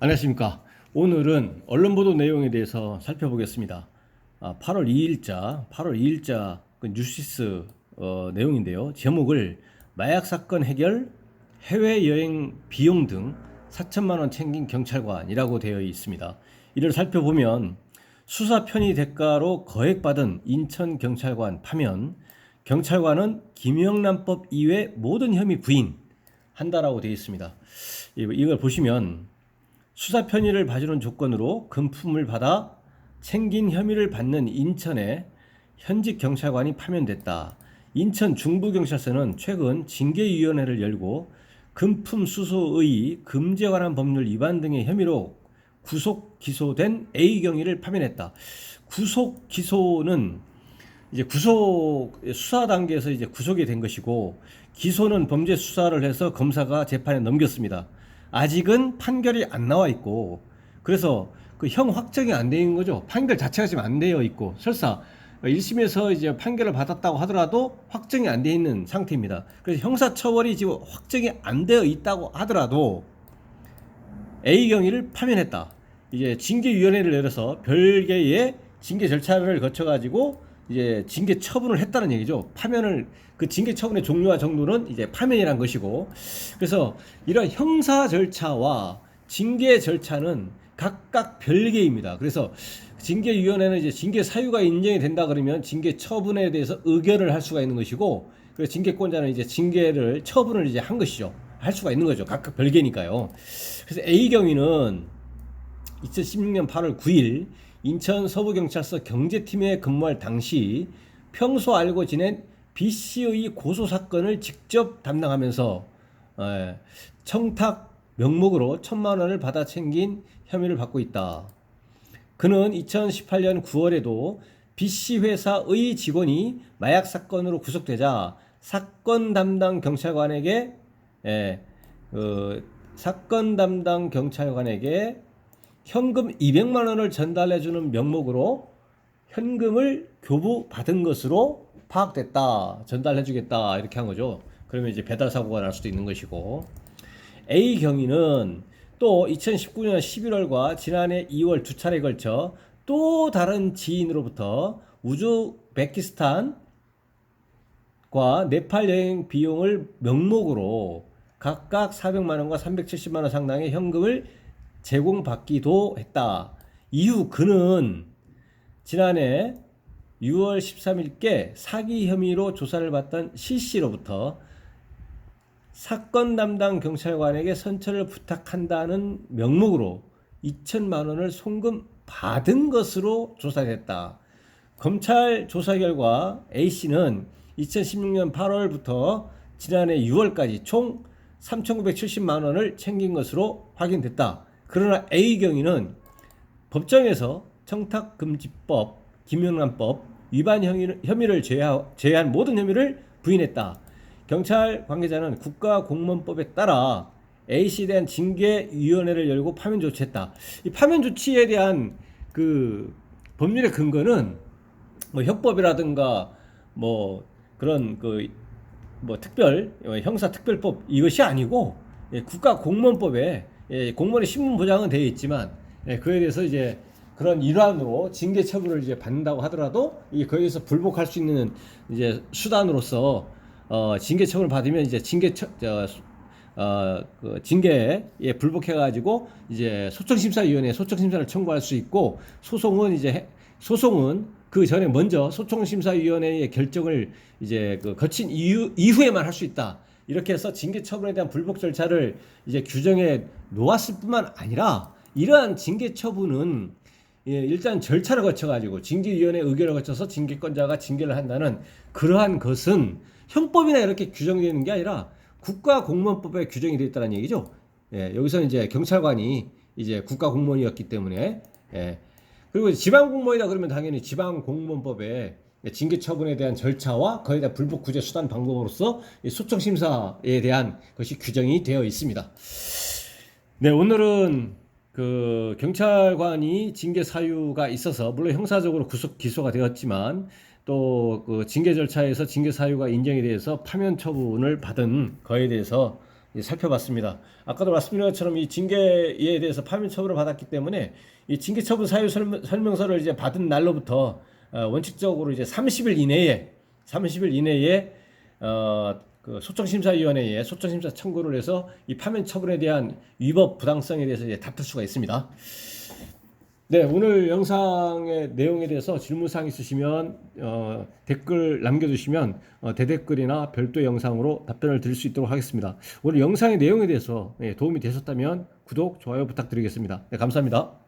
안녕하십니까. 오늘은 언론 보도 내용에 대해서 살펴보겠습니다. 8월 2일자 그 뉴시스 내용인데요. 제목을 마약 사건 해결, 해외여행 비용 등 4천만 원 챙긴 경찰관이라고 되어 있습니다. 이를 살펴보면 수사 편의 대가로 거액받은 인천 경찰관 파면, 경찰관은 김영란법 이외 모든 혐의 부인한다라고 되어 있습니다. 이걸 보시면 수사 편의를 봐주는 조건으로 금품을 받아 챙긴 혐의를 받는 인천의 현직 경찰관이 파면됐다. 인천 중부경찰서는 최근 징계위원회를 열고 금품 수수의 금지에 관한 법률 위반 등의 혐의로 구속 기소된 A 경위를 파면했다. 구속 기소는 이제 구속 수사 단계에서 이제 구속이 된 것이고, 기소는 범죄 수사를 해서 검사가 재판에 넘겼습니다. 아직은 판결이 안 나와 있고, 그래서 그 형 확정이 안 되는 거죠. 판결 자체가 지금 안 되어 있고, 설사 1심에서 이제 판결을 받았다고 하더라도 확정이 안 되어 있는 상태입니다. 그래서 형사처벌이 지금 확정이 안 되어 있다고 하더라도 A 경위를 파면했다. 이제 징계위원회를 열어서 별개의 징계 절차를 거쳐가지고 이제 징계 처분을 했다는 얘기죠. 파면을, 그 징계 처분의 종류와 정도는 이제 파면이란 것이고, 그래서 이런 형사 절차와 징계 절차는 각각 별개입니다. 그래서 징계위원회는 이제 징계 사유가 인정이 된다 그러면 징계 처분에 대해서 의결을 할 수가 있는 것이고, 그래서 징계권자는 이제 징계를 처분을 이제 한 것이죠. 할 수가 있는 거죠. 각각 별개니까요. 그래서 A 경위는 2016년 8월 9일 인천 서부경찰서 경제팀에 근무할 당시 평소 알고 지낸 B씨의 고소 사건을 직접 담당하면서 청탁 명목으로 1,000만 원을 받아 챙긴 혐의를 받고 있다. 그는 2018년 9월에도 B씨 회사의 직원이 마약 사건으로 구속되자 사건 담당 경찰관에게 현금 200만 원을 전달해주는 명목으로 현금을 교부받은 것으로 파악됐다. 전달해주겠다. 이렇게 한 거죠. 그러면 이제 배달 사고가 날 수도 있는 것이고, A 경위는 또 2019년 11월과 지난해 2월 두 차례에 걸쳐 또 다른 지인으로부터 우즈베키스탄과 네팔 여행 비용을 명목으로 각각 400만 원과 370만 원 상당의 현금을 제공받기도 했다. 이후 그는 지난해 6월 13일께 사기 혐의로 조사를 받던 C씨로부터 사건 담당 경찰관에게 선처를 부탁한다는 명목으로 2천만 원을 송금 받은 것으로 조사됐다. 검찰 조사 결과 A씨는 2016년 8월부터 지난해 6월까지 총 3,970만 원을 챙긴 것으로 확인됐다. 그러나 A 경위는 법정에서 청탁금지법, 김영란법 위반 혐의를 제외한 모든 혐의를 부인했다. 경찰 관계자는 국가공무원법에 따라 A씨에 대한 징계위원회를 열고 파면 조치했다. 이 파면 조치에 대한 그 법률의 근거는 뭐 형법이라든가 뭐 그런 그 뭐 형사특별법 이것이 아니고, 국가공무원법에 공무원의 신분 보장은 되어 있지만, 그에 대해서 이제 그런 일환으로 징계 처분을 이제 받는다고 하더라도 이게 거기에 대해서 불복할 수 있는 이제 수단으로서 징계 처분을 받으면 이제 징계에 불복해가지고 이제 소청심사위원회에 소청심사를 청구할 수 있고, 소송은 그 전에 먼저 소청심사위원회의 결정을 이제 거친 이후에만 할 수 있다. 이렇게 해서 징계 처분에 대한 불복 절차를 이제 규정해 놓았을 뿐만 아니라, 이러한 징계 처분은 일단 절차를 거쳐가지고 징계위원회 의결을 거쳐서 징계권자가 징계를 한다는 그러한 것은 형법이나 이렇게 규정되는 게 아니라 국가공무원법에 규정이 되어 있다는 얘기죠. 여기서는 이제 경찰관이 이제 국가공무원이었기 때문에, 그리고 지방공무원이다 그러면 당연히 지방공무원법에 징계 처분에 대한 절차와 거기에 대한 불복 구제 수단 방법으로서 소청 심사에 대한 것이 규정이 되어 있습니다. 네, 오늘은 그 경찰관이 징계 사유가 있어서 물론 형사적으로 구속 기소가 되었지만, 또 그 징계 절차에서 징계 사유가 인정이 돼서 파면 처분을 받은 거에 대해서 살펴봤습니다. 아까도 말씀드린 것처럼 이 징계에 대해서 파면 처분을 받았기 때문에 이 징계 처분 사유 설명서를 이제 받은 날로부터 원칙적으로 이제 30일 이내에 그 소청심사위원회에 소청심사 청구를 해서 이 파면 처분에 대한 위법 부당성에 대해서 이제 다툴 수가 있습니다. 네, 오늘 영상의 내용에 대해서 질문사항 있으시면 댓글 남겨주시면 대댓글이나 별도의 영상으로 답변을 드릴 수 있도록 하겠습니다. 오늘 영상의 내용에 대해서 도움이 되셨다면 구독, 좋아요 부탁드리겠습니다. 네, 감사합니다.